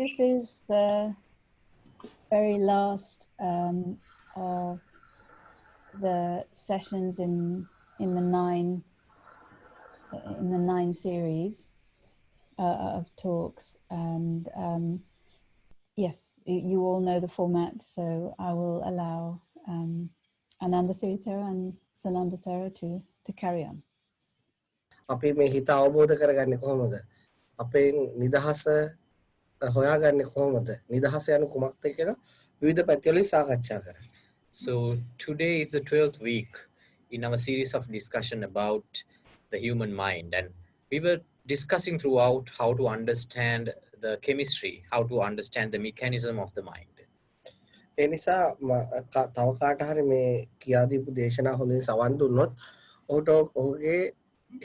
this is the very last of the sessions in the nine series of talks, and yes, you all know the format, so I will allow Anandasiri Thero and Sundanda Thero to carry on. අපි මේ හිත අවබෝධ කරගන්නේ කොහොමද? අපේ නිදහස හොයාගන්නේ කොහොමද? නිදහස යන කුමක්ද කියලා විවිධ පැතිවලින් සාකච්ඡා කරා. So today is the 12th week in our series of discussion about the human mind, and we were discussing throughout how to understand the chemistry, how to understand the mechanism of the mind. ඒ නිසා තව කාට හරි මේ කියා දීපු දේශනා හොඳින් සවන් දුන්නොත් ඔහුට ඔහුගේ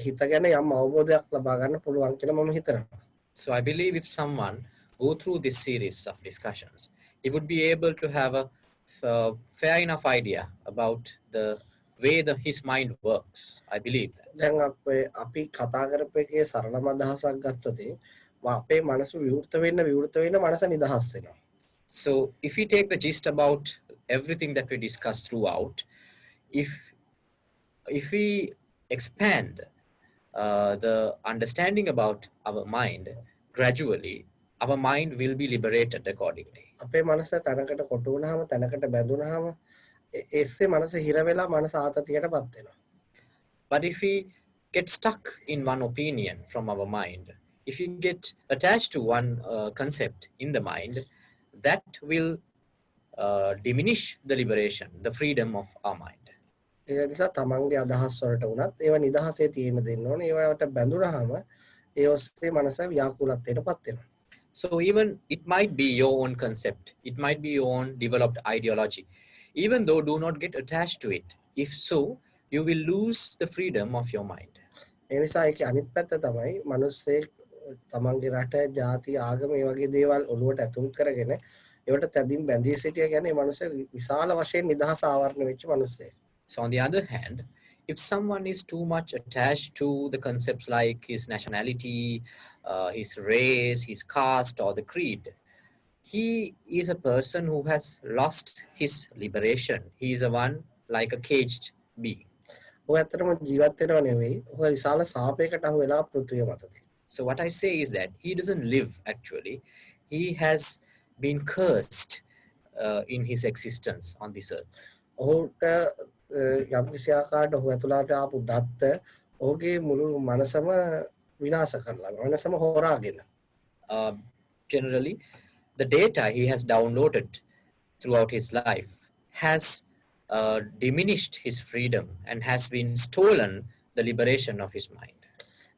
හිත ගැන යම් අවබෝධයක් ලබා ගන්න පුළුවන් කියලා මම හිතනවා. So I believe if someone go through this series of discussions, he would be able to have a fair enough idea about the way his mind works. I believe that. දැන් අපි කතා කරපු එකේ සරලම අදහසක් ගත්තොත් අපේ මනස විවෘත වෙන්න මනස නිදහස් වෙනවා. So if we take the gist about everything that we discussed throughout, if we expand the understanding about our mind, gradually our mind will be liberated accordingly. අපේ මනස තනකට කොටු වුණාම තනකට බැඳුනහම එස්සේ මනස හිර වෙලා මනස ආතතියටපත් වෙනවා. But if we get stuck in one opinion from our mind, if we get attached to one concept in the mind, that will diminish the liberation, the freedom of our mind. ඒ නිසා තමන්ගේ අදහස් වලට උනත් ඒවා නිදහසේ තියෙන්න දෙන්න ඕනේ. ඒවට බැඳුනහම ඒ ඔස්සේ මනස ව්‍යාකූලත්වයටපත් වෙනවා. So even it might be your own concept, it might be your own developed ideology. Even though do not get attached to it. If so, you will lose the freedom of your mind. ඒ නිසා ඒකේ අනිත් පැත්ත තමයි මිනිස්සේ තමන්ගේ රට, ජාති, ආගම මේ වගේ දේවල් ඔළුවට ඇතුල් කරගෙන ඒවට තදින් බැඳී සිටිය කියන්නේ මේ මිනිස්සේ විශාල වශයෙන් නිදහස ආවරණය වෙච්ච මිනිස්සෙක්. So on the other hand, if someone is too much attached to the concepts like his nationality, his race, his caste, or the creed, he is a person who has lost his liberation. He is a one like a caged being. ඔය ඇත්තටම ජීවත් වෙනව නෙවෙයි. ඔය විශාල සාපයකට අහු වෙලා පෘථිවිය මතදී. So what I say is that he doesn't live actually. He has been cursed in his existence on this earth. ඔහුට යම් කිසි ආකාරයකට ඔහු ඇතුළට ආපු දත්ත ඔහුගේ මුළු මනසම විනාශ කරලා මනසම හොරාගෙන. Generally, the data he has downloaded throughout his life has diminished his freedom and has been stolen the liberation of his mind.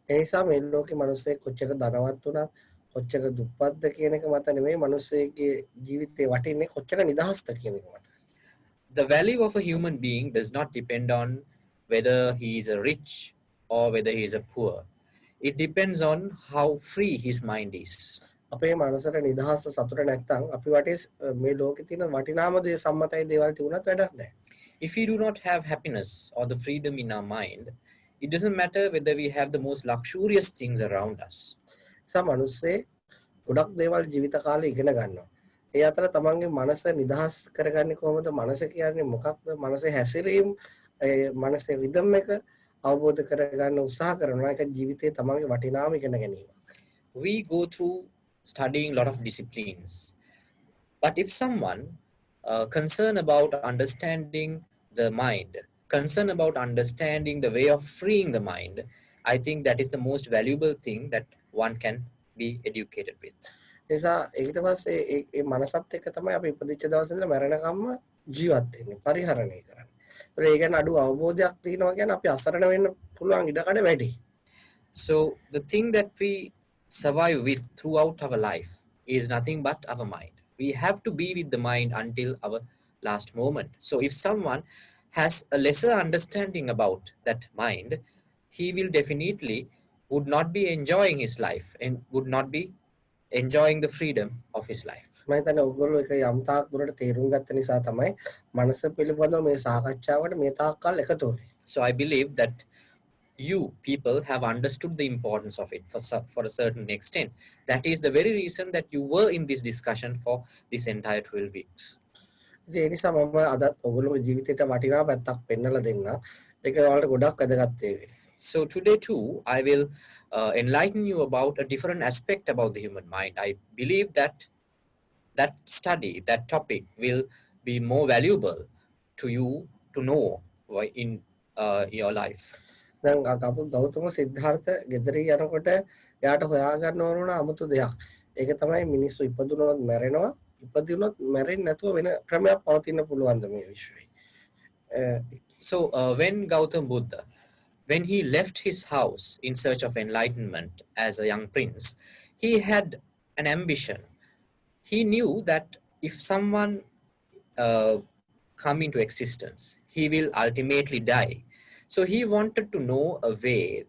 ඒ නිසා මේ ලෝකේ මිනිස්සේ කොච්චර ධනවත් වුණත් කොච්චර දුප්පත්ද කියන එක මත නෙමෙයි මිනිස්සෙගේ ජීවිතේ වටින්නේ කොච්චර නිදහස්ද කියන එක මත. The value of a human being does not depend on whether he is a rich or whether he is a poor. It depends on how free his mind is. අපේ මනසට නිදහස සතුට නැත්නම් අපි වටේ මේ ලෝකේ තියෙන වටිනාම දේ සම්මතයි දේවල් තිබුණත් වැඩක් නැහැ. If we do not have happiness or the freedom in our mind, it doesn't matter whether we have the most luxurious things around us. මිනිස්සේ ගොඩක් දේවල් ජීවිත කාලේ ඉගෙන ගන්නවා. ඒ අතර තමන්ගේ මනස නිදහස් කරගන්නේ කොහොමද? මනස කියන්නේ මොකක්ද? මනසේ හැසිරීම, මනසේ රිද්ම් එක අවබෝධ කරගන්න උත්සාහ කරනවා. ඒක ජීවිතේ තමන්ගේ වටිනාම ඉගෙන ගැනීම. We go through studying a lot of disciplines. But if someone concerned about understanding the mind, concerned about understanding the way of freeing the mind, I think that is the most valuable thing that one can be educated with. නිසා ඊට පස්සේ ඒ මනසත් එක්ක තමයි අපි ඉපදිච්ච දවසේ ඉඳලා මරණකම්ම ජීවත් වෙන්නේ, පරිහරණය කරන්නේ. ඒ කියන්නේ අඩු අවබෝධයක් තියෙනවා කියන්නේ අපි අසරණ වෙන්න පුළුවන් ඉඩකඩ වැඩි. So the thing that we survive with throughout our life is nothing but our mind. We have to be with the mind until our last moment. So if someone has a lesser understanding about that mind, he will definitely would not be enjoying his life and would not be enjoying the freedom of his life. මම හිතන්නේ ඔයගොල්ලෝ ඒක යම් තාක් දුරට තේරුම් ගත්ත නිසා තමයි මනස පිළිබඳව මේ සාකච්ඡාවට මේ තාක් කල් එකතු වෙන්නේ. So I believe that you people have understood the importance of it for a certain extent. That is the very reason that you were in this discussion for this entire 12 weeks. ඉතින් ඒ නිසා මම අදත් ඔයගොල්ලෝගේ ජීවිතේට වටිනා පැත්තක් පෙන්වලා දෙන්න. ඒක ඔයාලට ගොඩක් වැදගත් වේවි. So today too, I will enlighten you about a different aspect about the human mind. I believe that that study, that topic will be more valuable to you to know in your life. දැන් අපු ගෞතම සිද්ධාර්ථ ගෙදරින් යනකොට එයාට හොයාගන්න ඕන වුණ 아무තු දෙයක්. ඒක තමයි මිනිස්සු ඉපදුනොත් මැරෙනවා. ඉපදුනොත් මැරෙන්නේ නැතුව වෙන ක්‍රමයක් පවතින්න පුළුවන්ද මේ විශ්වයේ. So when Gautam Buddha, when he left his house in search of enlightenment as a young prince, he had an ambition. He knew that if someone come into existence, he will ultimately die. So he wanted to know a way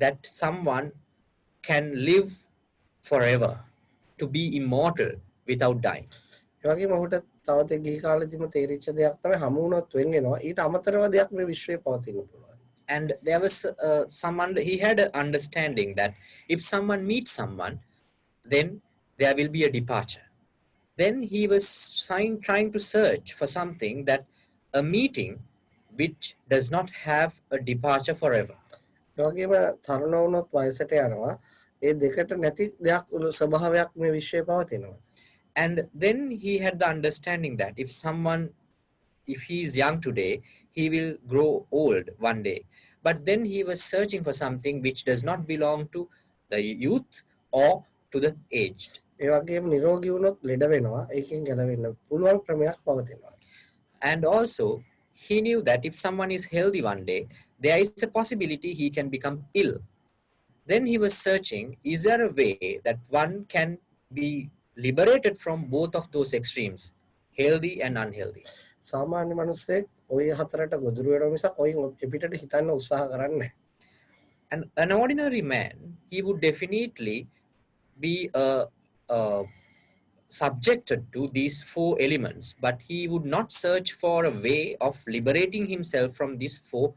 that someone can live forever, to be immortal without dying. ඒ වගේම ඔහුට තවත් ගිහි කාලෙදිම තේරිච්ච දෙයක් තමයි හමු වුණොත් වෙන්නවා. ඊට අමතරව දෙයක් මේ විශ්වයේ පවතින්න පුළුවන්. And there was he had an understanding that if someone meets someone, then there will be a departure. Then he was trying to search for something, that a meeting which does not have a departure forever. ඒ වගේම තරුණ වුණොත් වයසට යනවා. ඒ දෙකට නැති දෙයක් ස්වභාවයක් මේ විශ්වයේ පවතිනවා. And then he had the understanding that if he is young today, he will grow old one day. But then he was searching for something which does not belong to the youth or to the aged. ඒ වගේම නිරෝගී වුණොත් ලෙඩ වෙනවා. ඒකෙන් ගැලවෙන්න පුළුවන් ක්‍රමයක් පවතිනවා. And also he knew that if someone is healthy one day, there is a possibility he can become ill. Then he was searching, is there a way that one can be liberated from both of those extremes, healthy and unhealthy? සාමාන්‍ය මිනිස්සෙක් ওই හතරට ගොදුරු වෙනවා මිසක් ওই පිටට හිතන්න උත්සාහ කරන්නේ නැහැ. And an ordinary man, he would definitely be subjected to these four elements, but he would not search for a way of liberating himself from these four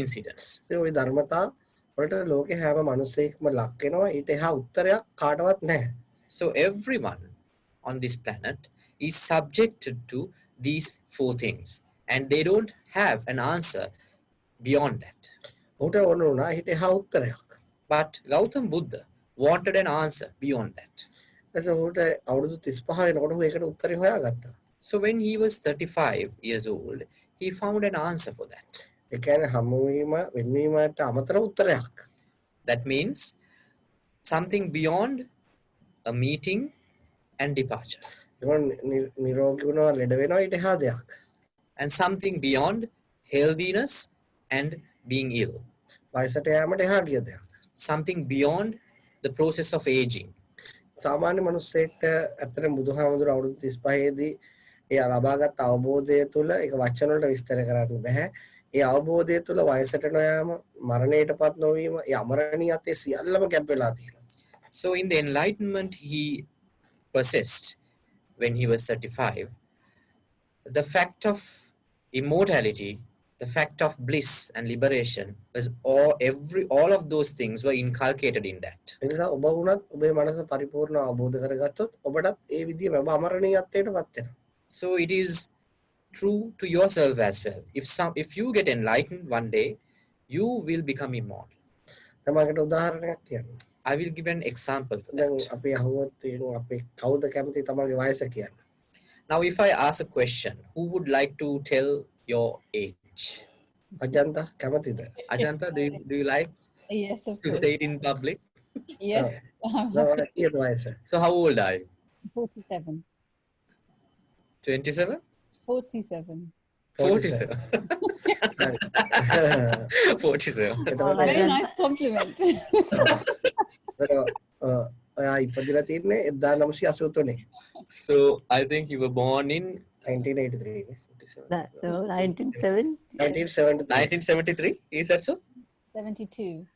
incidents. ඒ ওই ධර්මතා වලට ලෝකේ හැම මිනිස්සෙක්ම ලක් වෙනවා. ඊට එහා උත්තරයක් කාටවත් නැහැ. So everyone on this planet is subjected to these four things, and they don't have an answer beyond that. ඔහුට ඕන වුණා ඊට එහා උත්තරයක්. But Gautam Buddha wanted an answer beyond that. ඊට ඔහුට අවුරුදු 35 වෙනකොට ඔහු ඒකට උත්තරේ හොයාගත්තා. So when he was 35 years old, he found an answer for that. ඒ කියන්නේ හමු වීම වෙනවීමට අමතර උත්තරයක්. That means something beyond a meeting and departure. නිරෝගී වුණා ලෙඩ වෙනවා ඊට එහා දෙයක්. And something beyond healthiness and being ill. වයසට යෑමට එහා ගිය දෙයක්. Something beyond the process of aging. සාමාන්‍ය මිනිස්සෙක්ට ඇත්තටම බුදුහාමුදුර අවුරුදු 35 දී ඒ ලබාගත් අවබෝධය තුළ ඒක වචන වලට විස්තර කරන්න බෑ. ඒ අවබෝධය තුළ වයසට නොයාම මරණයටපත් නොවීම ඒ අමරණීයත්වයේ සියල්ලම ගැබ් වෙලා තියෙනවා. So in the enlightenment he possessed when he was 35, the fact of immortality, the fact of bliss and liberation was all of those things were inculcated in that. ඒ නිසා ඔබ වුණත් ඔබේ මනස පරිපූර්ණ අවබෝධ කරගත්තොත් ඔබටත් ඒ විදිහම ඔබ අමරණීයත්වයටපත් වෙනවා. So it is true to yourself as well. If you get enlightened one day, you will become immortal. තමකට උදාහරණයක් කියන්න. I will give an example for දැන් that. අපි අහුවොත් තියෙනවා අපි කවුද කැමති තමන්ගේ වයස කියන්න. Now if I ask a question, who would like to tell your age? Ajantha කැමතිද? Ajanta, do you like Yes, of to course. say it in public? Yes. නෑ කීයද වයස? So how old are you? 47. 27? 47. 47. 47. එතකොට Very nice compliment. ඔයා ඉපදිලා තියෙන්නේ 1983 So I think you were born in 1983 No, 1970. 1973. Is that so? 72.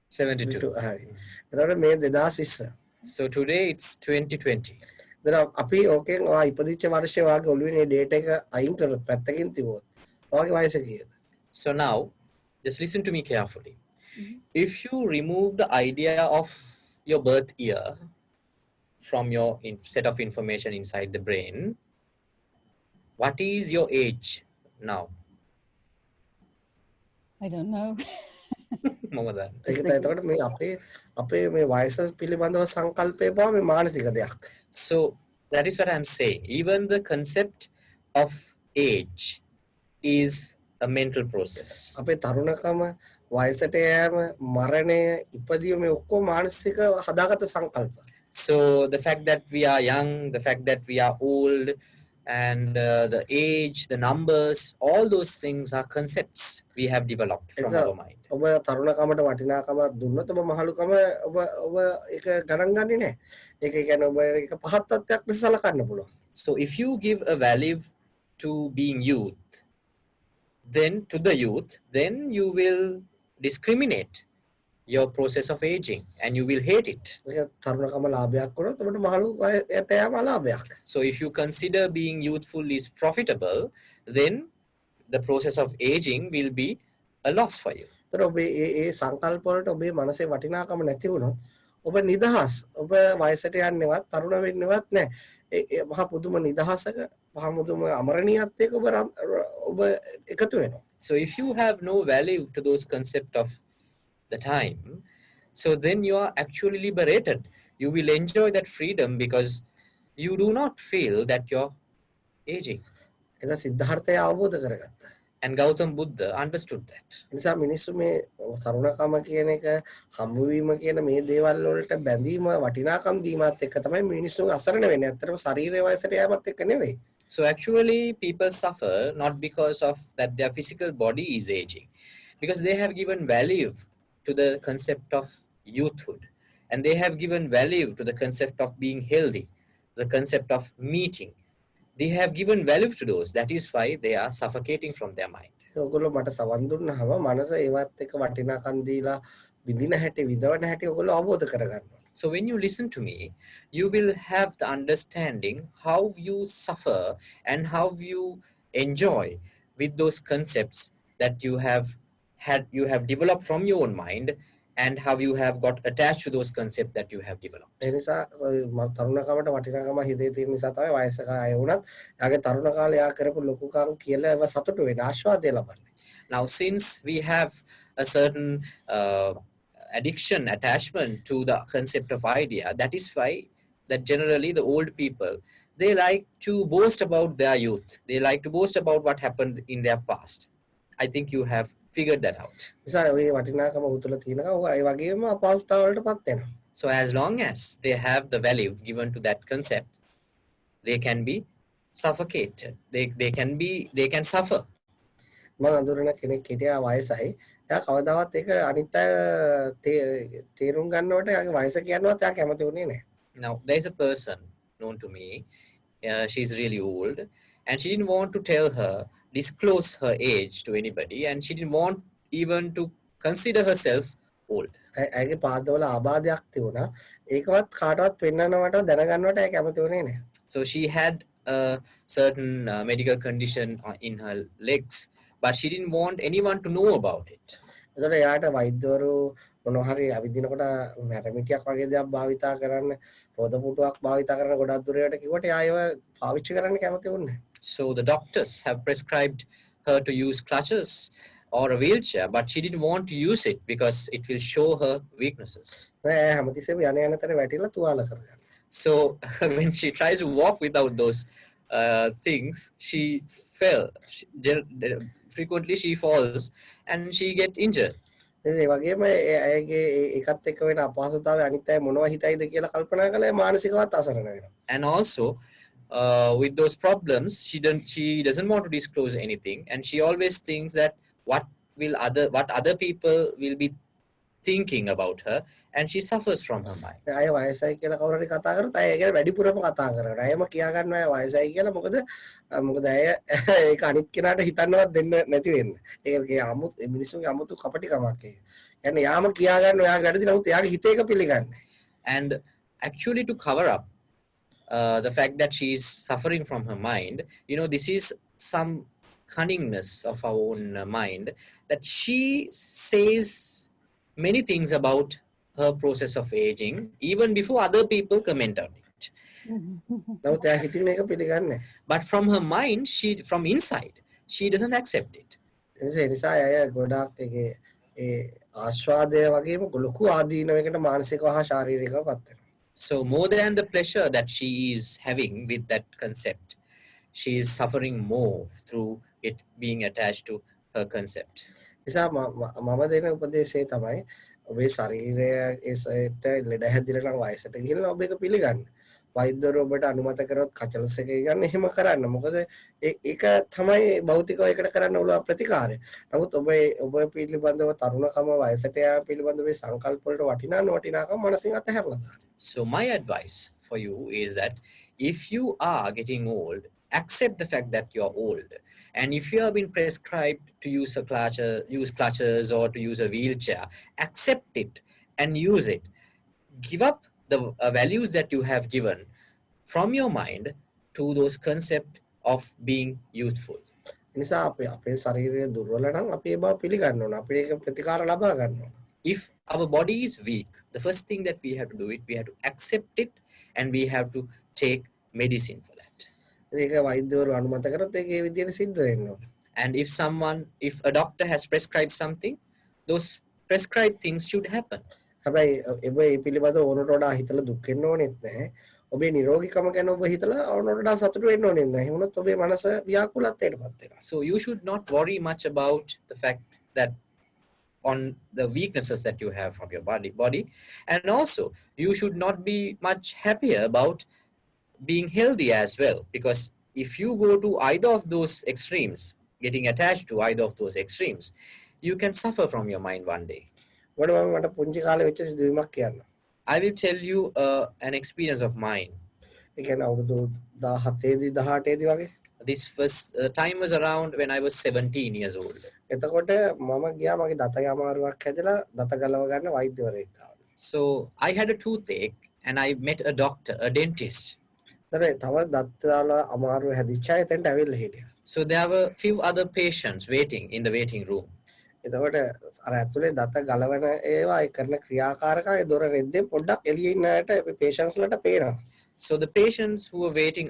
72. හරි. එතකොට මේ 2020. So today it's 2020. දැන් අපි ඕකෙන් ඔයා ඉපදිච්ච වර්ෂය වාගේ ඔළුවේ මේ ඩේට් එක අයින් කරලා පැත්තකින් තිබුවොත් ඔයාගේ වයස කීයද? So now, just listen to me carefully. If you remove the idea of your birth year from your set of information inside the brain, what is your age now? I don't know. More than. ඒක එතකොට මේ අපේ මේ වයස පිළිබඳව සංකල්පය බව මේ මානසික දෙයක්. So that is what I'm saying. Even the concept of age is a mental process. අපේ තරුණකම, වයසට යෑම, මරණය, ඉපදීම මේ ඔක්කොම මානසික හදාගත්ත සංකල්ප. So the fact that we are young, the fact that we are old, and the age, the numbers, all those things are concepts we have developed from our mind. ඔබ තරුණකමට වටිනාකමක් දුන්නොත් ඔබ මහලුකම ඔබ ඒක ගණන් ගන්නේ නැහැ. ඒක කියන්නේ ඔබ ඒක පහත් තත්ත්වයක් ලෙස සලකන්න පුළුවන්. So if you give a value to being youth, then to the youth, then you will discriminate your process of aging and you will hate it. ඒක තරුණකම ලාභයක් වුණොත් ඔබට මහලුකයට යෑම අලාභයක්. So if you consider being youthful is profitable, then the process of aging will be a loss for you. ඒතර ඔබ ඒ සංකල්ප වලට ඔබේ මනසේ වටිනාකම නැති වුණොත් ඔබ නිදහස්. ඔබ වයසට යන්නේවත් තරුණ වෙන්නේවත් නැහැ. ඒ මහා පුදුම නිදහසක මහා පුදුම අමරණීයත්වයක ඔබ එකතු වෙනවා. So if you have no value to those concepts of the time, so then you are actually liberated. You will enjoy that freedom because you do not feel that you're aging. ඒක සිද්ධාර්ථය අවබෝධ කරගත්තා. And Gautam Buddha understood that. නිසා මිනිස්සු මේ තරුණකම කියන එක හම්බවීම කියන මේ දේවල් වලට බැඳීම වටිනාකම් දීමත් එක්ක තමයි මිනිස්සු අසරණ වෙන්නේ. ඇත්තටම ශරීරයේ වයසට යෑමත් එක්ක නෙවෙයි. So actually people suffer not because of that their physical body is aging, because they have given value to the concept of youthhood, and they have given value to the concept of being healthy, the concept of meeting. They have given value to those. That is why they are suffocating from their mind. ඔයගොල්ලෝ මට සවන් දුන්නාම මනස ඒවත් එක්ක වටිනාකම් දීලා විඳින හැටි විඳවන හැටි ඔයගොල්ලෝ අවබෝධ කරගන්නවා. So when you listen to me, you will have the understanding how you suffer and how you enjoy with those concepts that you have developed from your own mind, and how you have got attached to those concepts that you have developed. ඒ නිසා තරුණකමට වටිනාකම හිතේ තියෙන නිසා තමයි වයසක අය වුණත් යාගේ තරුණ කාලේ යා කරපු ලොකුකම් කියලා ඒව සතුටු වෙන ආශාදේ ලබන්නේ. Now since we have a certain addiction, attachment to the concept of idea, that is why that generally the old people, they like to boast about their youth. They like to boast about what happened in their past. I think you have figured that out. නිසා ඔය වටිනාකම උතුල තියෙනවා ඒ වගේම අපහසුතාව වලටපත් වෙනවා. So as long as they have the value given to that concept, they can be suffocated. They can suffer. මම අඳුරන කෙනෙක් හිටියා වයසයි. එයා කවදාවත් ඒක අනිත් අය තේරුම් ගන්නවට එයාගේ වයස කියනවත් එයා කැමති වුණේ නැහැ. Now there is a person known to me. She's really old, and she didn't want to disclose her age to anybody, and she didn't want even to consider herself old. ඇයගේ පාදවල ආබාධයක් තිබුණා. ඒකවත් කාටවත් පෙන්වන්නවට දැනගන්නවට එයා කැමති වුණේ නැහැ. So she had a certain medical condition in her legs, but she didn't want anyone to know about it. ඒතකොට එයාට වෛද්‍යවරු මොනවා හරි අවිදිනකොට මැරමිටියක් වගේ දෙයක් භාවිතා කරන්න, රෝද පුටුවක් භාවිතා කරන්න ගොඩක් දුරට කිව්වට එයා ඒව පාවිච්චි කරන්න කැමති වුණේ නැහැ. So the doctors have prescribed her to use crutches or a wheelchair, but she didn't want to use it because it will show her weaknesses. හැමතිස්සෙම යන යන තැන වැටිලා තුවාල කරගන්න. So when she tries to walk without those things, she fell. Frequently she falls and she get injured. ඒ වගේම ඇයගේ ඒකත් එක්ක වෙන අපහසුතාවය අනිත් අය මොනවා හිතයිද කියලා කල්පනා කළා මානසිකවත් අසරණ වෙනවා. And also with those problems, she doesn't want to disclose anything, and she always thinks that what other people will be thinking about her, and she suffers from her mind. අය වයසයි කියලා කවුරු හරි කතා කරොත් අය ගැන වැඩිපුරම කතා කරනවා. අයම කියා ගන්නවා අය වයසයි කියලා මොකද අය ඒක අනිත් කෙනාට හිතන්නවත් දෙන්න නැති වෙන්නේ. ඒකේ මිනිස්සුන්ගේ අමුතු කපටිකමක් ඒක. يعني යාම කියා ගන්න ඔයාගේ වැඩි නමුත් එයාගේ හිතේ එක පිළිගන්නේ. And actually to cover up the fact that she is suffering from her mind, this is some cunningness of our own mind, that she says many things about her process of aging, even before other people comment on it. නමුත් එයා හිතින් ඒක පිළිගන්නේ. But from her mind, from inside, she doesn't accept it. ඒ නිසා අය ගොඩාක් ඒකේ ඒ ආස්වාදය වගේම ලොකු ආදීනවයකට මානසිකව හා ශාරීරිකව පත් වෙනවා. So more than the pleasure that she is having with that concept, she is suffering more through it being attached to her concept. නිසා මම දෙන උපදේශය තමයි ඔබේ ශරීරය ඒසයට ලෙඩ හැදිලා නම් වයසට ගිහිල්ලා ඔබ ඒක පිළිගන්න. වෛද්‍යවරු ඔබට අනුමත කරොත් කචලස් එක ගන්න එහෙම කරන්න. මොකද ඒක තමයි භෞතිකව එකට කරන්න ඕන ප්‍රතිකාරය. නමුත් ඔබ පිළිබඳව තරුණකම වයසට යා පිළිබඳව සංකල්ප වලට වටිනාකම මනසින් අතහැරලා දාන්න. So my advice for you is that if you are getting old, accept the fact that you're old. And if you have been prescribed to use clutches or to use a wheelchair, accept it and use it. Give up the values that you have given from your mind to those concepts of being youthful. නිසා අපේ ශරීරය දුර්වල නම් අපි ඒ බව පිළිගන්න ඕන. අපි ඒක ප්‍රතිකාර ලබා ගන්න ඕන. If our body is weak, the first thing that we have to do we have to accept it and we have to take medicine for that. ඒක වෛද්‍යවරු අනුමත කරොත් ඒක ඒ විදිහට සිද්ධ වෙන්න ඕන. And if a doctor has prescribed something, those prescribed things should happen. හැබැයි ඔබ ඒ පිළිබඳව ඕනට වඩා හිතලා දුක් වෙන්න ඕනෙත් නැහැ. ඔබේ නිරෝගීකම ගැන ඔබ හිතලා ඕනට වඩා සතුටු වෙන්න ඕනෙත් නැහැ. එහෙම වුණොත් ඔබේ මනස ව්‍යාකුලත්වයටපත් වෙනවා. So you should not worry much about the fact that on the weaknesses that you have from your body, and also you should not be much happier about being healthy as well, because if you go to either of those extremes, getting attached to either of those extremes, you can suffer from your mind one day. මට පුංචි කාලේ වෙච්ච සිදුවීමක් කියන්න. I will tell you an experience of mine. ඒ කියන්නේ අවුරුදු 17 18 වගේ. This time was around when I was 17 years old. එතකොට මම ගියා මගේ දතේ අමාරුවක් හැදලා දත ගලව ගන්න වෛද්‍යවරයෙක් ආවා. So I had a toothache and I met a doctor, a dentist. තව දත්තාල අමාරුව හැදිච්ච අය එතනට ඇවිල්ලා හිටියා. So there were few other patients waiting in the waiting room. එතකොට අර ඇතුලේ දත ගලවන ඒවා ඒ කරන ක්‍රියාකාරකම් ඒ දොර රෙද්දෙන් පොඩ්ඩක් එළියේ ඉන්න අයට patients ලට පේනවා. So the patients who were waiting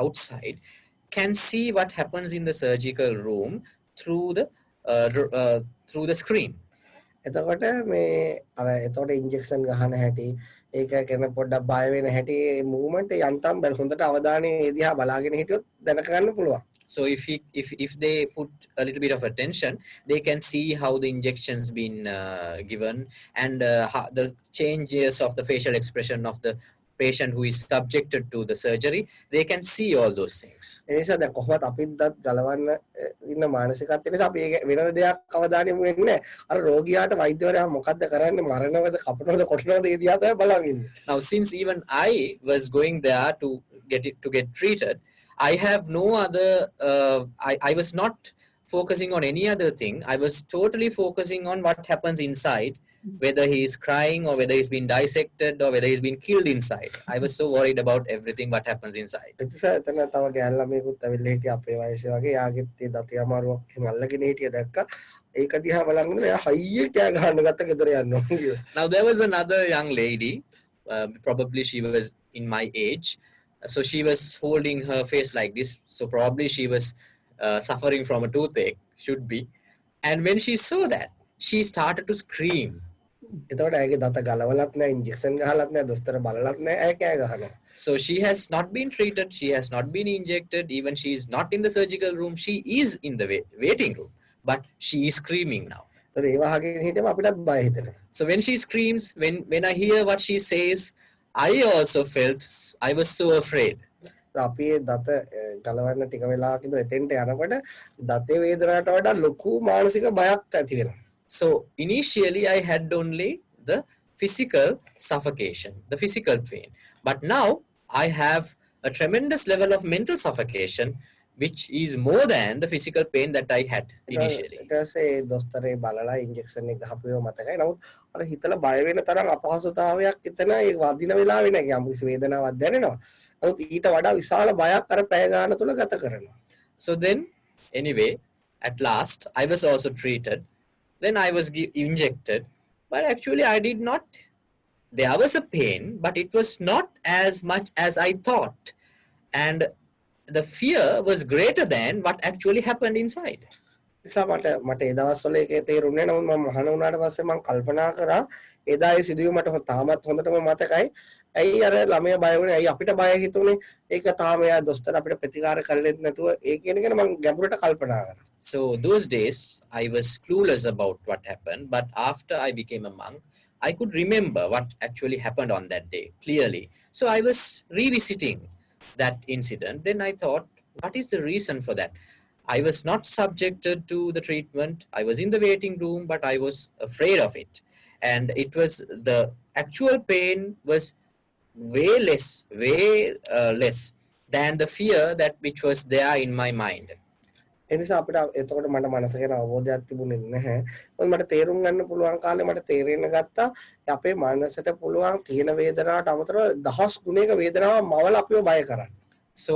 outside can see what happens in the surgical room through the screen. එතකොට මේ අර එතකොට ඉන්ජෙක්ෂන් ගහන හැටි ඒක කරන පොඩ්ඩක් බය වෙන හැටි මූවමන්ට් යන්තම් බල හොඳට අවධානයෙන් ඒ දිහා බලාගෙන හිටියොත් දැනග ගන්න පුළුවන්. So if they put a little bit of attention, they can see how the injections been given and how the changes of the facial expression of the patient who is subjected to the surgery. They can see all those things. ඒ නිසා දැන් කොහොමද අපිත් දත් ගලවන්න ඉන්න මානසිකත්වය නිසා අපි ඒක වෙනද දෙයක් අවධානය යොමු වෙන්නේ නැහැ. අර රෝගියාට වෛද්‍යවරයා මොකද්ද කරන්නේ මරණවද කපනවද කොටනවද ඒ දිහා තමයි බලන් ඉන්නේ. Now since even I was going there to get treated, I have no other I was not focusing on any other thing. I was totally focusing on what happens inside, whether he is crying or whether he's been dissected or whether he's been killed inside. I was so worried about everything what happens inside. එතස එතන තව ගෑන් ළමයෙකුත් ඇවිල්ලා හිටියා අපේ වයසේ වගේ. යාගෙත් ඒ දතේ අමාරුවක් එහෙම අල්ලගෙන හිටිය දැක්කා. ඒක දිහා බලන් ඉඳලා එයා හයිය කෑ ගහන්න ගත්ත ගෙදර යනවා කියලා. Now there was another young lady, probably she was in my age. So she was holding her face like this. So probably she was suffering from a toothache, should be. And when she saw that, she started to scream. එතකොට ඇගේ දත ගලවලත් නැහැ injection ගහලත් නැහැ දොස්තර බලලත් නැහැ ඇය කෑ ගහනවා. So she has not been treated, she has not been injected, even she is not in the surgical room, she is in the waiting room, but she is screaming now. ඒතකොට ඒ වහගෙන හිටියම අපිටත් බය හිතෙනවා. So when she screams, when I hear what she says, I also felt, I was so afraid. අපි දත ගලවන්න ටික වෙලාවක් ඉඳලා එතෙන්ට යනකොට දතේ වේදනාවට වඩා ලොකු මානසික බයක් ඇති වෙනවා. So initially I had only the physical suffocation, the physical pain. But now I have a tremendous level of mental suffocation, which is more than the physical pain that I had initially. ඊට පස්සේ දොස්තරේ බලලා injection එක ගහපුවම මතකයි. නමුත් අර හිතලා බය වෙන තරම් අපහසුතාවයක් එතන ඒ වදින වෙලාවේ නැහැ. යම්කිසි වේදනාවක් දැනෙනවා. නමුත් ඊට වඩා විශාල බයක් අර පැය ගාන තුල ගත කරනවා. So then anyway, at last I was also treated. Then I was injected. But actually I did not. There was a pain, but it was not as much as I thought. And the fear was greater than what actually happened inside. නිසා මට ඒ දවස්වල ඒකේ තේරුන්නේ නමුත් මම මහාන වුණාට පස්සේ මම කල්පනා කරා එදා ඒ සිදුවීම මට තාමත් හොඳටම මතකයි. ඇයි අර ළමයා බය වුණේ? ඇයි අපිට බය හිතුනේ? ඒක තාම එයා දොස්තර අපිට ප්‍රතිකාර කළෙත් නැතුව ඒ කියන එක මම ගැඹුරට කල්පනා කරා. So those days I was clueless about what happened, but after I became a monk, I could remember what actually happened on that day clearly. So I was revisiting that incident. Then I thought, what is the reason for that? I was not subjected to the treatment. I was in the waiting room, but I was afraid of it. And it was the actual pain was way less than the fear that which was there in my mind. එනිසා අපිට එතකොට මට මනස ගැන අවබෝධයක් තිබුණේ නැහැ. මොකද මට තේරුම් ගන්න පුළුවන් කාලේ මට තේරෙන්න ගත්තා අපේ මනසට පුළුවන් තියෙන වේදනාවට අමතරව දහස් ගුණයක වේදනාවක් මවල අපිව බය කරන්න. So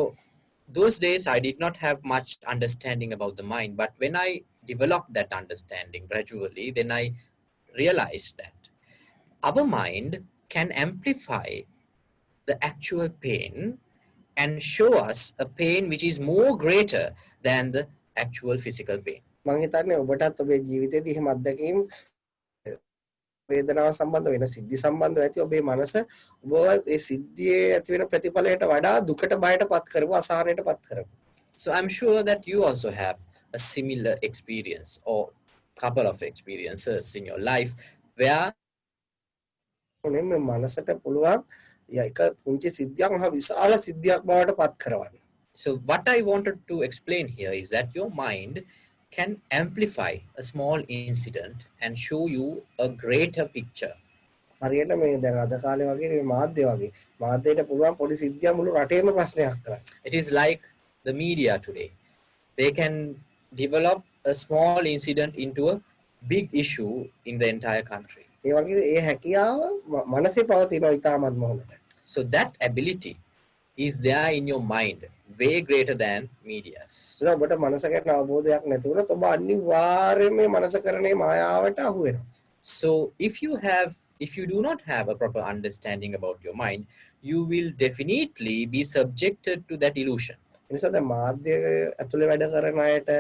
those days I did not have much understanding about the mind, but when I developed that understanding gradually, then I realized that our mind can amplify the actual pain and show us a pain which is more greater than the actual physical pain. මම හිතන්නේ ඔබටත් ඔබේ ජීවිතයේදී එහෙම අත්දැකීම් වේදනාව සම්බන්ධ වෙන සිද්ධි සම්බන්ධව ඇති ඔබේ මනස ඔබව ඒ සිද්ධියේ ඇති වෙන ප්‍රතිඵලයට වඩා දුකට බයටපත් කරව අසහනයටපත් කරව. So I'm sure that you also have a similar experience or couple of experiences in your life where මේ මනසට පුළුවන් එක පුංචි සිද්ධියක් මහ විශාල සිද්ධියක් බවට පත් කරවන්න. So what I wanted to explain here is that your mind can amplify a small incident and show you a greater picture. හරියට මේ දැන් අද කාලේ වගේ මේ මාධ්‍ය වගේ මාධ්‍යයට පුළුවන් පොඩි සිද්ධියක් මුළු රටේම ප්‍රශ්නයක් කරන්න. It is like the media today. They can develop a small incident into a big issue in the entire country. ඒ වගේ ඒ හැකියාව මනසේ පවතිනවා ඉතාමත් මොහොතට. So that ability is there in your mind, way greater than media's. ඒක ඔබට මනස ගැන අවබෝධයක් නැති වුණොත් ඔබ අනිවාර්යයෙන්ම මේ මනස කරනේ මායාවට අහු වෙනවා. So if you do not have a proper understanding about your mind, you will definitely be subjected to that illusion. නිසා දැන් මාධ්‍ය ඇතුලේ වැඩ කරන අයට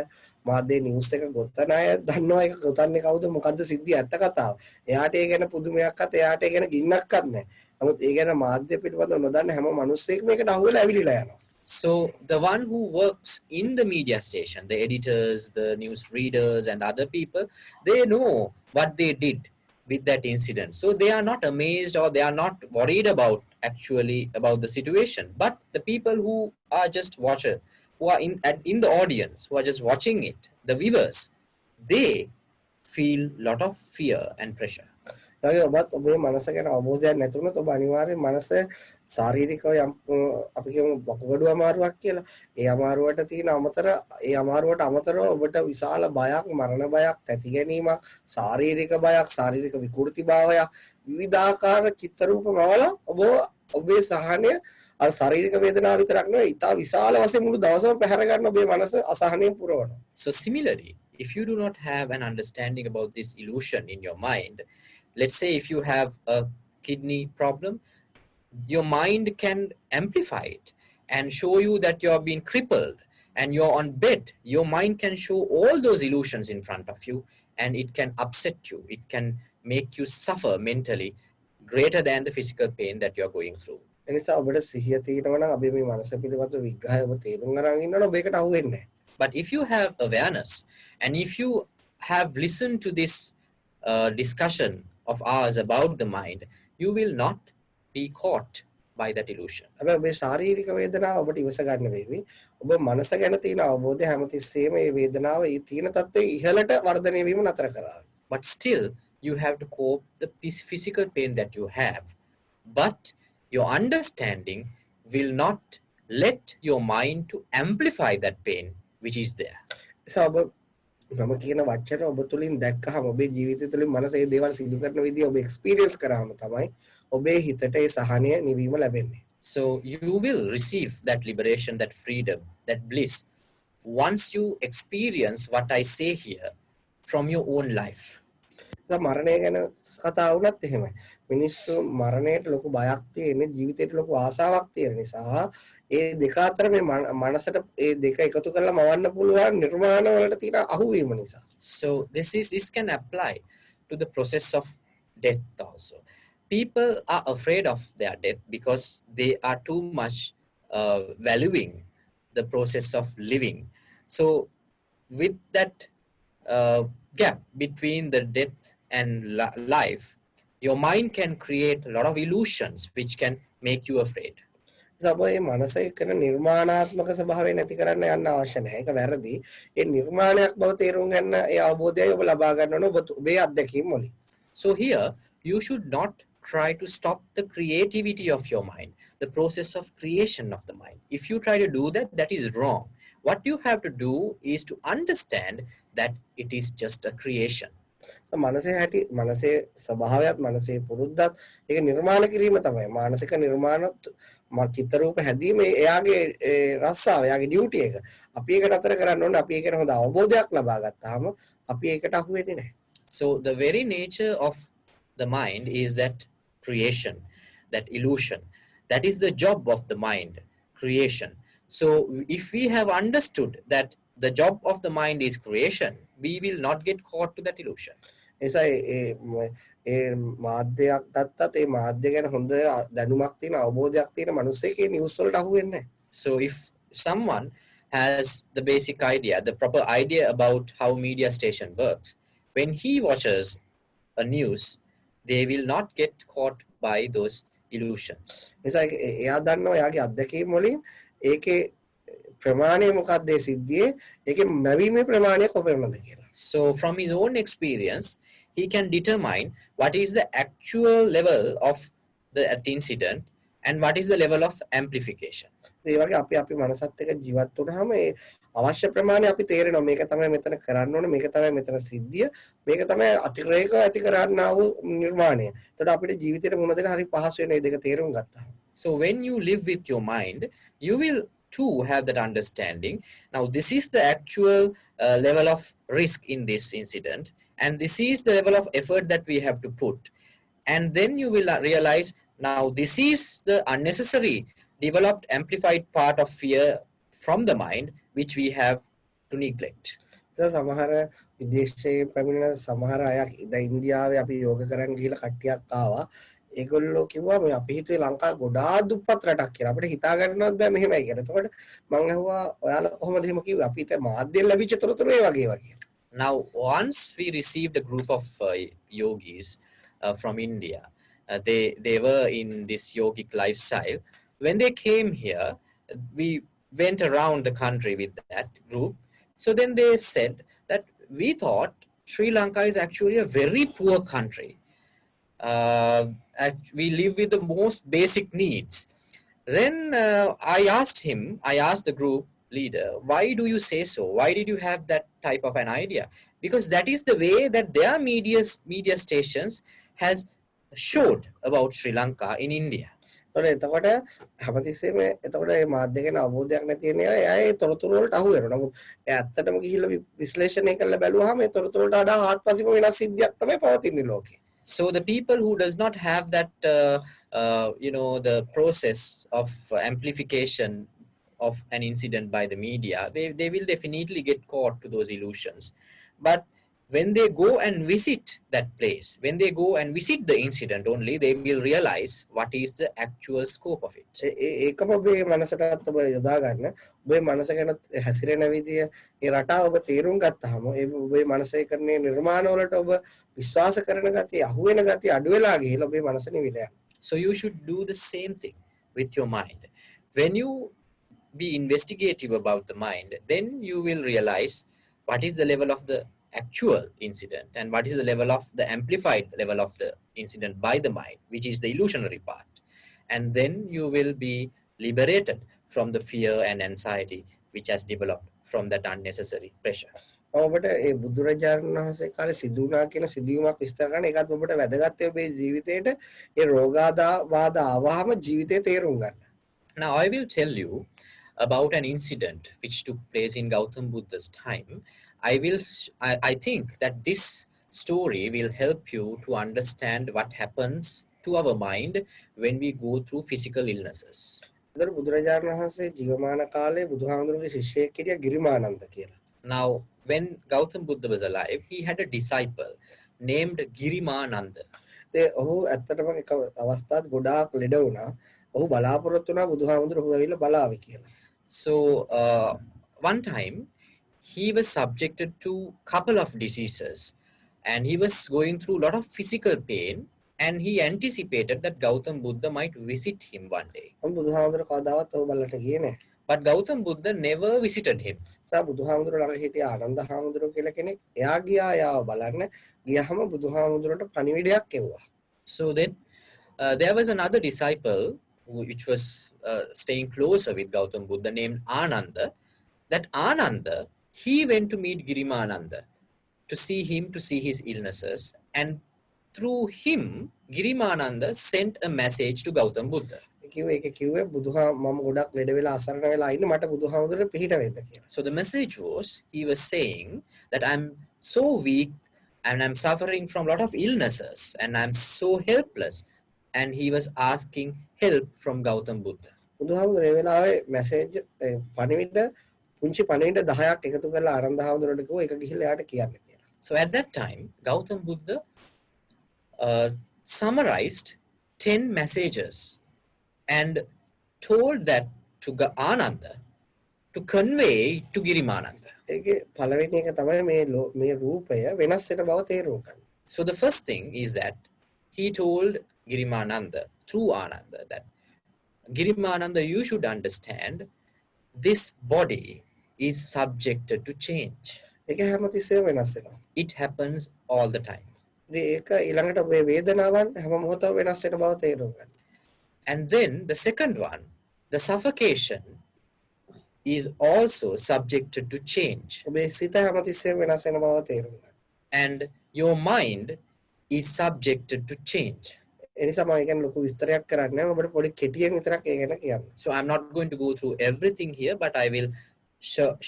මාධ්‍ය නිවුස් එක ගොතන අය දන්නවා ඒක ගොතන්නේ කවුද මොකද්ද සිද්ධිය ඇත්ත කතාව. එයාට ඒ ගැන පුදුමයක්වත් එයාට ඒ ගැන ගින්නක්වත් නැහැ. නමුත් ඒ ගැන මාධ්‍ය පිටපත නොදන්න හැම මිනිස්සෙක්ම මේකට අහු වෙලා ඇවිලිලා යනවා. So the one who works in the media station, the editors, the news readers and other people, they know what they did with that incident. So they are not amazed or they are not worried about the situation. But the people who are just watchers, who are in the audience, who are just watching it, the viewers, they feel lot of fear and pressure. ඒ ඔබත් ඔබේ මනස ගැන අවබෝධයක් නැතුනොත් ඔබ අනිවාර්යෙන් මනස ශාරීරිකව අපි කියමු වකුගඩු අමාරුවක් කියලා. ඒ අමාරුවට තියෙන අමාරුවට අමතරව ඔබට විශාල බයක්, මරණ බයක්, තැති ගැනීමක්, ශාරීරික බයක්, ශාරීරික විකෘතිභාවයක්, විවිධාකාර චිත්ත රූපමවල ඔබේ සහනය අර ශාරීරික වේදනාව විතරක් නෙවෙයි, ඉතා විශාල වශයෙන් මුළු දවසම පැහැර ගන්න ඔබේ මනස අසහනයෙන් පුරවනවා. So similarly, if you do not have an understanding about this illusion in your mind, let's say if you have a kidney problem, your mind can amplify it and show you that you're being crippled and you're on bed. Your mind can show all those illusions in front of you and it can upset you. It can make you suffer mentally greater than the physical pain that you're going through. එනිසා ඔබට සිහිය තියෙනවා නම් අපි මේ මනස පිළිබඳ විග්‍රහය ඔබ තේරුම් අරන් ඉන්නවනම් ඔබ ඒකට අහු වෙන්නේ නැහැ. But if you have awareness and if you have listened to this discussion of ours about the mind, you will not be caught by that illusion. හැබැයි ඔබේ ශාරීරික වේදනාව ඔබට ඉවස ගන්න වෙවි. ඔබ මනස ගැන තියෙන අවබෝධය හැමතිස්සෙම මේ වේදනාව ඒ තියෙන තත්ත්වයේ ඉහළට වර්ධනය වීම නතර කරා. But still you have to cope the physical pain that you have. But your understanding will not let your mind to amplify that pain which is there. නිසා ඔබ මම කියන වචන ඔබ තුලින් දැක්කහම ඔබේ ජීවිතය තුලින් මනස ඒ දේවල් සිදු කරන විදිය ඔබ එක්ස්පීරියන්ස් කරාම තමයි ඔබේ හිතට ඒ සහනය නිවීම ලැබෙන්නේ. So you will receive that liberation, that freedom, that bliss once you experience what I say here from your own life. මරණය ගැන කතා වුණත් එහෙමයි. මිනිස්සු මරණයට ලොකු බයක් තියෙන, ජීවිතයට ලොකු ආසාවක් තියෙන නිසා ඒ දෙක අතර මේ මනසට ඒ දෙක එකතු කරලා මවන්න පුළුවන් නිර්මාණ වලට තියෙන අහුවීම නිසා. So this can apply to the process of death also. People are afraid of their death because they are too much valuing the process of living. So with that gap between the death and life, your mind can create a lot of illusions which can make you afraid. සබේ මනසේ කරන නිර්මාණාත්මක ස්වභාවය නැති කරන්න යන්න අවශ්‍ය නැහැ. ඒක වැරදි. ඒ නිර්මාණයක් බව තේරුම් ගන්න ඒ අවබෝධයයි ඔබ ලබා ගන්න ඕන ඔබේ අත්දැකීම් වලින්. So here you should not try to stop the creativity of your mind, the process of creation of the mind. If you try to do that, that is wrong. What you have to do is to understand that it is just a creation. මනසේ හැටි මනසේ ස්වභාවයත් මනසේ පුරුද්දත් ඒක නිර්මාණ කිරීම තමයි මානසික නිර්මාණ චිත්ත රූප හැදීම එයාගේ රස්සාව එයාගේ ඩියුටි එක අපි ඒකට අතර කරන්න ඕනේ අපි ඒකට හොඳ අවබෝධයක් ලබා ගත්තාම අපි ඒකට අහු වෙන්නේ නැහැ. So the very nature of the mind is that creation, that illusion. That is the job of the mind, creation. So if we have understood that the job of the mind is creation, we will not get caught to that illusion. එසයි ඒ මාධ්‍යයක් ගත්තත් ඒ මාධ්‍ය ගැන හොඳ දැනුමක් තියෙන අවබෝධයක් තියෙන මිනිස්සෙකේ news වලට අහු වෙන්නේ නැහැ. So if someone has the basic idea, the proper idea about how media station works, when he watches a news, they will not get caught by those illusions. එසයි එයා දන්නවා එයාගේ අත්දැකීම් වලින් ඒකේ ප්‍රමාණය මොකක්ද ඒ සිද්ධියේ ඒකේ නැවීමේ ප්‍රමාණය කොපමණද කියලා. So from his own experience, he can determine what is the actual level of that incident and what is the level of amplification. ඒ වගේ අපි මනසත් එක්ක ජීවත් වුණාම ඒ අවශ්‍ය ප්‍රමාණය අපි තේරෙනවා මේක තමයි මෙතන කරන්න ඕනේ මේක තමයි මෙතන සිද්ධිය මේක තමයි අතිරේකව ඇති කරන්නා වූ නිර්මාණය. එතකොට අපිට ජීවිතේට මුණ දෙන්න හරි පහසු වෙන මේ දෙක තේරුම් ගත්තා. So when you live with your mind, you will too have that understanding. Now this is the actual level of risk in this incident, and this is the level of effort that we have to put, and then you will realize now this is the unnecessary developed amplified part of fear from the mind which we have to neglect. සමහර විදේශයේ පැමිණෙන සමහර අය දැන් ඉන්දියාවේ අපි යෝග කරන්න ගිහලා කට්ටියක් ආවා. ඒගොල්ලෝ කිව්වා මේ අපි හිතුවේ ලංකාව ගොඩාක් දුප්පත් රටක් කියලා. අපිට හිතා ගන්නවත් බෑ මෙහෙමයි කියලා. එතකොට මම අහුවා ඔයාලා කොහොමද එහෙම කිව්වේ? අපිට මාධ්‍යෙන් ලැබිච්ච තොරතුරු ඒ වගේ වගේ. Now once we received a group of yogis from India, they were in this yogic lifestyle. When they came here, we went around the country with that group. So then they said that we thought Sri Lanka is actually a very poor country. We live with the most basic needs. Then I asked the group leader, why do you say so? Why did you have that type of an idea? Because that is the way that their media stations has showed about Sri Lanka in India. එතකොට හැමතිස්සෙම එතකොට මේ මාධ්‍ය ගැන අවබෝධයක් නැති වෙන අය ඒ තොරතුරු වලට අහු වෙනවා. නමුත් ඒ ඇත්තටම ගිහිල්ලා විශ්ලේෂණය කරලා බැලුවාම ඒ තොරතුරු වලට වඩා ආත්පසීම වෙනස් සිද්ධියක් තමයි පවතින්නේ ලෝකේ. So the people who does not have that, the process of amplification of an incident by the media, they will definitely get caught to those illusions. But when they go and visit that place, when they go and visit the incident only, they will realize what is the actual scope of it. ඒකම ඔබේ මනසටත් ඔබ යොදා ගන්න. ඔබේ මනස ගැන හැසිරෙන විදිය ඒ රටාව ඔබ තේරුම් ගත්තාම ඒ ඔබේ මනසේ කරන නිර්මාණ වලට ඔබ විශ්වාස කරන ගතිය, අහු වෙන ගතිය අඩු වෙලා ගිහලා ඔබේ මනස නිවිල යනවා. So you should do the same thing with your mind. When you be investigative about the mind, then you will realize what is the level of the actual incident and what is the level of the amplified level of the incident by the mind, which is the illusionary part. And then you will be liberated from the fear and anxiety which has developed from that unnecessary pressure. ඔබට ඒ බුදුරජාණන් වහන්සේ කාලේ සිදුුණා කියන සිදුවීමක් විස්තර කරන එකත් ඔබට වැදගත් ඔබේ ජීවිතේට ඒ රෝගාබාධ ආවහම ජීවිතේ තේරුම් ගන්න. Now I will tell you about an incident which took place in Gautam Buddha's time. I think that this story will help you to understand what happens to our mind when we go through physical illnesses. ඒතර බුදුරජාණන් වහන්සේ ජීවමාන කාලේ බුදුහාමුදුරුවෝගේ ශිෂ්‍යයෙක් හිටියා ගිරිමානන්ද කියලා. Now, when Gautam Buddha was alive, he had a disciple named Girimananda. ඒ ඔහු ඇත්තටම එක අවස්ථාවක් ගොඩාක් ලෙඩ වුණා. ඔහු බලාපොරොත්තු වුණා බුදුහාමුදුරුවෝ ඇවිල්ලා බලාවි කියලා. So, one time, he was subjected to couple of diseases and he was going through a lot of physical pain, and he anticipated that Gautam Buddha might visit him one day. බුදුහාමුදුරුවෝ කවදාවත් ඔහු බලන්න ගියේ නැහැ. But Gautam Buddha never visited him. සා බුදුහාමුදුරුවෝ ළඟ හිටිය ආනන්ද හාමුදුරුවෝ කියලා කෙනෙක්. එයා ගියා යාව බලන්න. ගියාම බුදුහාමුදුරුවන්ට පණිවිඩයක් එවුවා. So then there was another disciple which was staying closer with Gautam Buddha named Ananda. That Ananda, he went to meet Girimananda to see him, to see his illnesses, and through him, Girimananda sent a message to Gautam Buddha. මම ගොඩක් ලෙඩ වෙලා අසරණ වෙලා ඉන්නේ මට බුදුහාමුදුරුවෝ පිහිට වෙන්න කියලා. So the message was, he was saying that I'm so weak and I'm suffering from a lot of illnesses and I'm so helpless, and he was asking help from Gautam Buddha. බුදුහාමුදුරුවෝ ඒ වෙලාවේ message පණිවිඩ පුංචි පණිවිඩ 10ක් එකතු කරලා ආනන්ද හාමුදුරුවන්ට කිව්වා ඒක ගිහිල්ලා එයාට කියන්න කියලා. So at that time, Gautam Buddha summarized 10 messages and told that to Ananda to convey to Girimananda. ඒකේ පළවෙනි එක තමයි මේ රූපය වෙනස් වෙන බව තේරුම් ගන්න. So the first thing is that he told Girimananda through Ananda that Girimananda, you should understand this body is subjected to change. ඒක හැමතිස්සෙම වෙනස් වෙනවා. It happens all the time. ඒක ඊළඟට මේ වේදනාවන් හැම මොහොතම වෙනස් වෙන බව තේරුම් ගන්න. And then the second one, the suffocation, is also subjected to change. ඔබේ සිත හැමතිස්සෙම වෙනස් වෙන බව තේරුම් ගන්න. And your mind is subjected to change. ඒ නිසා මම කියන්නේ ලොකු විස්තරයක් කරන්නේ නැහැ. ඔබට පොඩි කෙටියෙන් විතරක් ඒ ගැන කියන්න. So I'm not going to go through everything here, but I will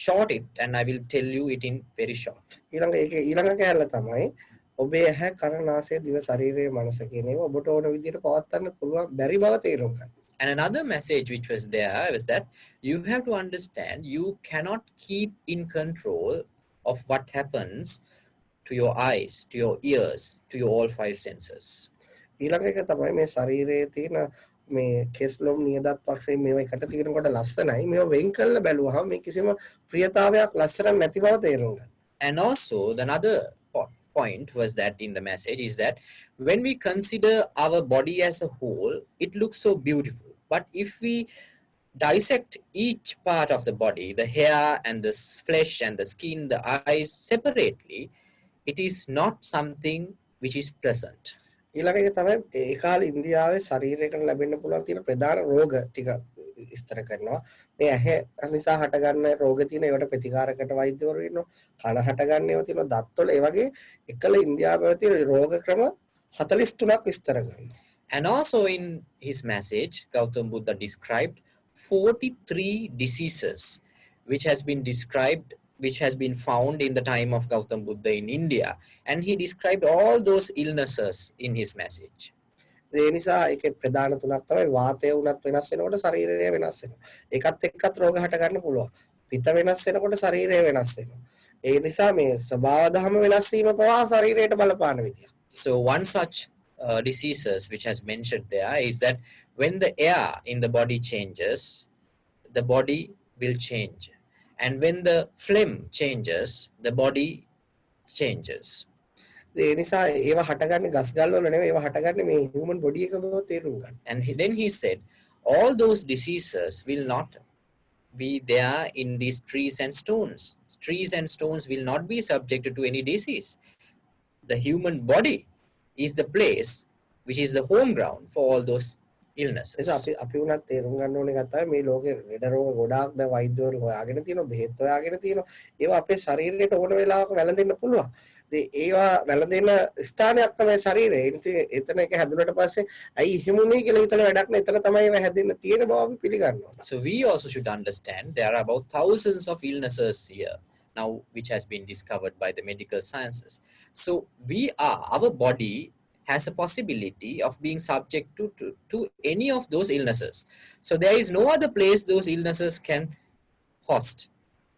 short it and I will tell you it in very short. ඊළඟ කැලල තමයි ඔබේ ඇහැ කන නාසය දිව ශරීරය මනස කියන ඒවා ඔබට ඕන විදිහට පවත්වන්න පුළුවන් බැරි බව තේරුම් ගන්න. And another message which was there was that you have to understand you cannot keep in control of what happens to your eyes, to your ears, to your all five senses. ඊළඟ එක තමයි මේ ශරීරයේ තියෙන මේ කෙස්ලොම් නියදත් වශයෙන් මේවා එකට තියෙනකොට ලස්සනයි. මේවා වෙන් කරලා බැලුවහම මේ කිසිම ප්‍රියතාවයක් ලස්සනක් නැති බව තේරුම් ගන්න. And also the another point was that in the message is that when we consider our body as a whole, it looks so beautiful. But if we dissect each part of the body, the hair and the flesh and the skin, the eyes separately, it is not something which is present. ඊළඟ එක තමයි ඒ කාලේ ඉන්දියාවේ ශරීරයකට ලැබෙන්න පුළුවන් තියෙන ප්‍රධාන රෝග ටික විස්තර කරනවා. මේ ඇහැ නිසා හටගන්න රෝග තියෙන ඒවට ප්‍රතිකාරකට වෛද්‍යවරු ඉන්නවා. කන හටගන්න ඒවා තියෙනවා. දත්වල ඒ වගේ එකල ඉන්දියාවේ තියෙන රෝග ක්‍රම 43ක් විස්තර කරනවා. And also in his message, Gautam Buddha described 43 diseases which has been found in the time of Gautam Buddha in India, and he described all those illnesses in his message. ඒ නිසා ඒකේ ප්‍රධාන තුනක් තමයි වාතය උනත් වෙනස් වෙනකොට ශරීරය වෙනස් වෙනවා. ඒකත් එක්කත් රෝග හට ගන්න පුළුවන්. පිත වෙනස් වෙනකොට ශරීරය වෙනස් වෙනවා. ඒ නිසා මේ ස්වභාව ධර්ම වෙනස් වීම පවා ශරීරයට බලපාන විදිය. So one such diseases which has mentioned there is that when the air in the body changes, the body will change. And when the phlegm changes, the body changes. ඒ නිසා ඒවා හටගන්නේ ගස් ගල් වල නෙවෙයි ඒවා හටගන්නේ මේ human body එක බව තේරුම් ගන්න. And then he said all those diseases will not be there in these trees and stones. Trees and stones will not be subjected to any disease. The human body is the place which is the home ground for all those illnesses. අපි උනත් තේරුම් ගන්න ඕනේ ගත්තා මේ ලෝකේ ලෙඩ රෝග ගොඩාක් දැන් වෛද්‍යවරු හොයාගෙන තියෙනවා බෙහෙත් හොයාගෙන තියෙනවා ඒවා අපේ ශරීරයට ඕන වෙලාවක වැළඳෙන්න පුළුවන්. ඒවා වැළඳෙන ස්ථානයක් තමයි ශරීරය. එතන එක හැදුනට පස්සේ අයි හිමුනේ කියලා හිතලා වැඩක් නෑ. එතන තමයි ඒවා හැදෙන්න තියෙන බව අපි පිළිගන්නවා. So we also should understand there are about thousands of illnesses here. now, which has been discovered by the medical sciences. So our body has a possibility of being subject to any of those illnesses. So there is no other place those illnesses can host.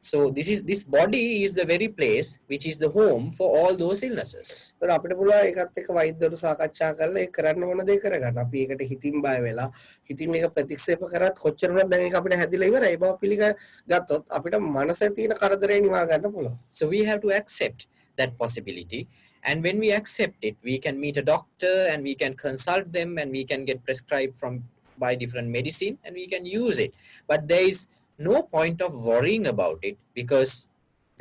So this body is the very place which is the home for all those illnesses. ඒතර අපිට පුළුවන් ඒකත් එක්ක වෛද්‍යවරු සාකච්ඡා කරලා ඒක කරන්න ඕන දේ කරගන්න. අපි ඒකට හිතින් බය වෙලා හිතින් මේක ප්‍රතික්ෂේප කරත් කොච්චර වුණත් දැන් ඒක අපිට හැදිලා ඉවරයි. ඒ බව පිළිගත්තොත් අපිට මනසේ තියෙන කරදරේ නිවා ගන්න පුළුවන්. So we have to accept that possibility. And when we accept it, we can meet a doctor and we can consult them and we can get prescribed by different medicine and we can use it. But there is no point of worrying about it, because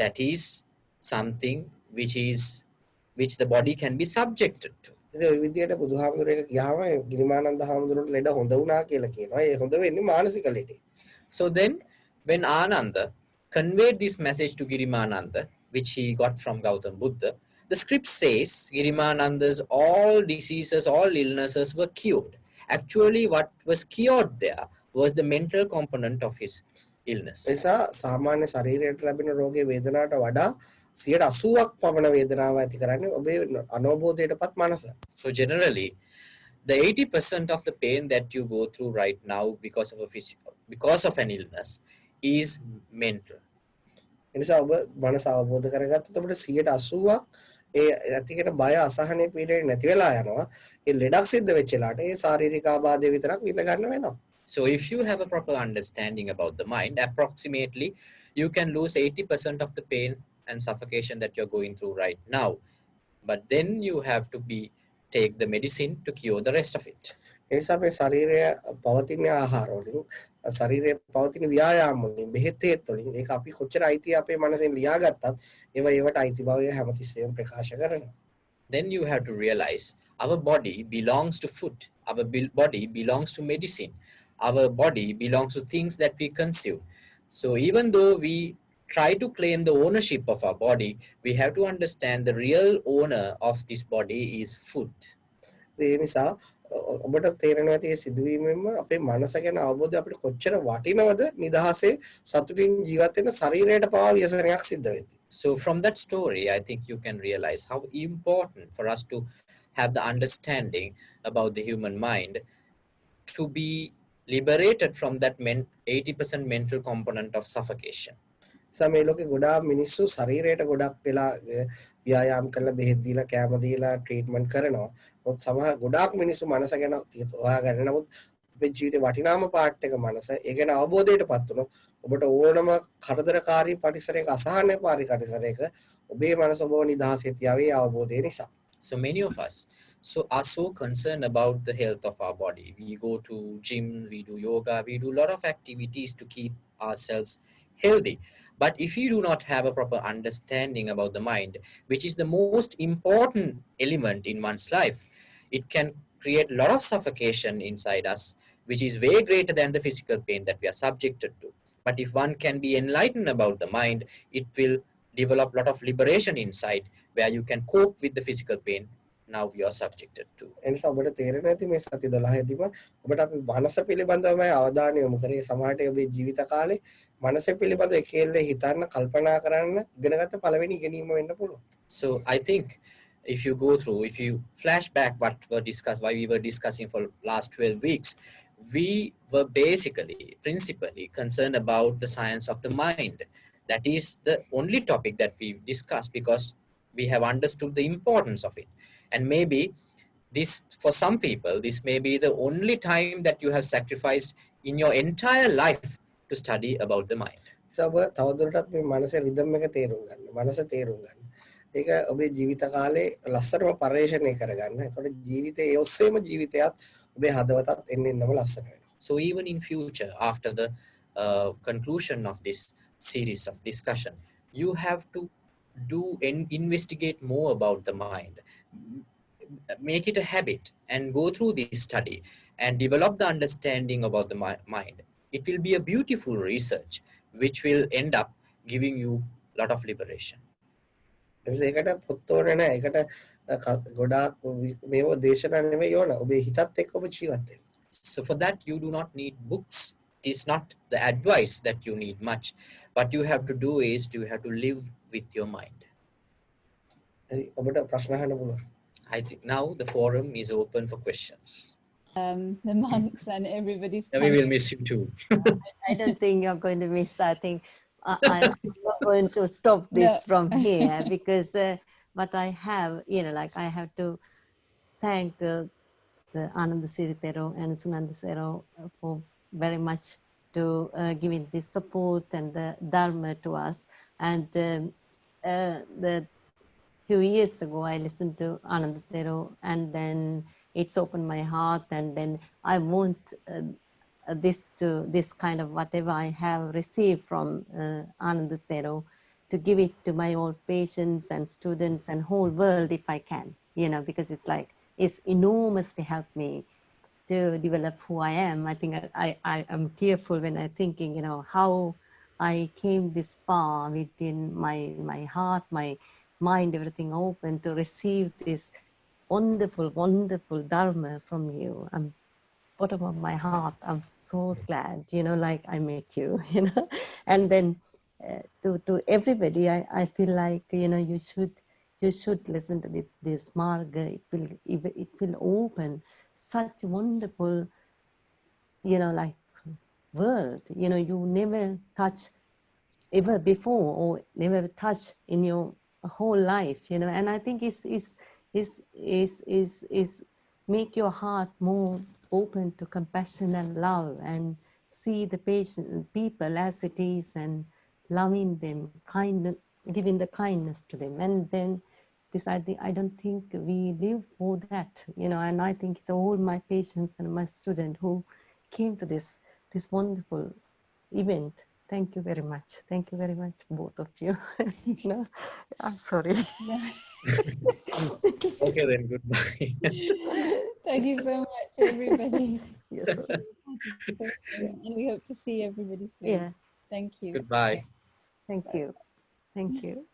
that is something which the body can be subjected to. ඉතින් ওই විදියට බුදුහාමුදුරේක ගියාම ගිරිමානන්ද හාමුදුරන්ට ලෙඩ හොඳ වුණා කියලා කියනවා. ඒ හොඳ වෙන්නේ මානසික ලෙඩේ. So then when Ananda conveyed this message to Girimananda, which he got from Gautam Buddha, the script says Girimananda's all diseases, all illnesses were cured. Actually, what was cured there was the mental component of his illness. එසා සාමාන්‍ය ශරීරයට ලැබෙන රෝගයේ වේදනාවට වඩා 80%ක් පමණ වේදනාව ඇති කරන්නේ ඔබේ අනවබෝධයටපත් මනස. So generally, the 80% of the pain that you go through right now because of an illness is mental. එනිසා ඔබ මනස අවබෝධ කරගත්තොත් ඔබට 80%ක් ඒ ඇතිකෙන බය අසහනය පීඩනය නැති වෙලා යනවා. ඒ ලෙඩක් සිද්ධ වෙච්ච ලාට ඒ ශාරීරික ආබාධය විතරක් විඳ ගන්න වෙනවා. So if you have a proper understanding about the mind, approximately you can lose 80% of the pain and suffocation that you're going through right now. But then you have to take the medicine to cure the rest of it. එනිසා මේ ශරීරය පවතින ආහාර වලින් ශරීරයේ පවතින ව්‍යායාම වලින් බෙහෙත් වලින් ඒක අපි කොච්චර අයිති අපේ මනසෙන් ලියාගත්තත් ඒවට අයිති බව හැමතිස්සෙම ප්‍රකාශ කරනවා. Then you have to realize our body belongs to food, our body belongs to medicine, our body belongs to things that we consume. So even though we try to claim the ownership of our body, we have to understand the real owner of this body is food. ඒ නිසා ඔබට තේරෙනවා ඇති මේ සිදුවීමෙන්ම අපේ මනස ගැන අවබෝධය අපිට කොච්චර වටිනවද නිදහසේ සතුටින් ජීවත් වෙන ශරීරයට පවා ව්‍යසනයක් සිද්ධ වෙද්දී. So from that story, I think you can realize how important for us to have the understanding about the human mind to be liberated from that 80% mental component of suffocation. සමේ ලෝකේ ගොඩාක් මිනිස්සු ශරීරයට ගොඩක් වෙලා ව්‍යායාම කරලා බෙහෙත් දීලා කැම දීලා ට්‍රීට්මන්ට් කරනවා. මොකද සමහර ගොඩාක් මිනිස්සු මනස ගැන හොයාගන්න. නමුත් අපේ ජීවිතේ වටිනාම පාර්ට් එක මනස. ඒ ගැන අවබෝධයටපත් වුණොත් ඔබට ඕනම කරදරකාරී පරිසරයක අසහනකාරී පරිසරයක ඔබේ මනස ඔබව නිදහසේ තියාවේ අවබෝධය නිසා. So many of us are so concerned about the health of our body. We go to gym, we do yoga, we do a lot of activities to keep ourselves healthy. But if you do not have a proper understanding about the mind, which is the most important element in one's life, it can create a lot of suffocation inside us, which is way greater than the physical pain that we are subjected to. But if one can be enlightened about the mind, it will develop a lot of liberation inside, where you can cope with the physical pain now you are subjected to. එනිසා ඔබට තේරෙන්නේ නැති මේ සති 12 දීම ඔබට අපි මනස පිළිබඳවමයි අවධානය යොමු කරේ. සමහරට ඔබේ ජීවිත කාලේ මනස පිළිබඳව එකෙල්ලේ හිතන්න කල්පනා කරන්න ඉගෙනගත්ත පළවෙනි ඉගෙනීම වෙන්න පුළුවන්. So I think if you flash back why we were discussing for last 12 weeks, we were principally concerned about the science of the mind. That is the only topic that we discussed because we have understood the importance of it. And maybe for some people, this may be the only time that you have sacrificed in your entire life to study about the mind. සබ තවදුරටත් මේ මනසේ rhythm එක තේරුම් ගන්න. මනස තේරුම් ගන්න. ඒක ඔබේ ජීවිත කාලේ ලස්සනම පරිශ්‍රණය කරගන්න. ඒතකොට ජීවිතේ ඒ ඔස්සේම ජීවිතයත් ඔබේ හදවතත් එන්නෙන්නම ලස්සන වෙනවා. So even in future, after the conclusion of this series of discussion, you have to investigate more about the mind, make it a habit and go through this study and develop the understanding about the mind. It will be a beautiful research which will end up giving you a lot of liberation. ඒකට පොත්තෝනේ නැහැ. ඒකට ගොඩාක් මේව දේශනා නෙමෙයි ඕන. ඔබේ හිතත් එක්ක ඔබ ජීවත් වෙන්න. So for that you do not need books It is not the advice that you need much. What you have to do is you have to live with your mind. ඔබට ප්‍රශ්න අහන්න පුළුවන්. I think now the forum is open for questions. The monks and everybody's And we will miss you too. I don't think you're going to miss. I think I'm not going to stop this from here because what I have, like I have to thank the Anandasiri Thero and Sundanda Thero for very much to giving this support and the Dharma to us. And the few years ago, I listened to Ananda Thero, and then it's opened my heart, and then I want this kind of whatever I have received from Ananda Thero to give it to my old patients and students and whole world if I can, because it's enormously helped me to develop who I am. I think I am tearful when I'm thinking, how I came this far within my heart, my mind, everything open to receive this wonderful, wonderful Dharma from you. I'm bottom of my heart, I'm so glad, like I met you, and then to everybody, I feel like, you should listen to this Marga. It will open such wonderful, like world, you never touch ever before or never touch in your whole life, and I think is make your heart more open to compassion and love and see the people as it is and loving them, giving the kindness to them. And then I don't think we live for that, and I think it's all my patients and my students who came to this wonderful event. Thank you very much. Thank you very much, both of you. No, I'm sorry. Okay, then goodbye. Thank you so much, everybody. Yes. For your participation, and we hope to see everybody soon. Yeah. Thank you. Goodbye. Thank you. Thank you.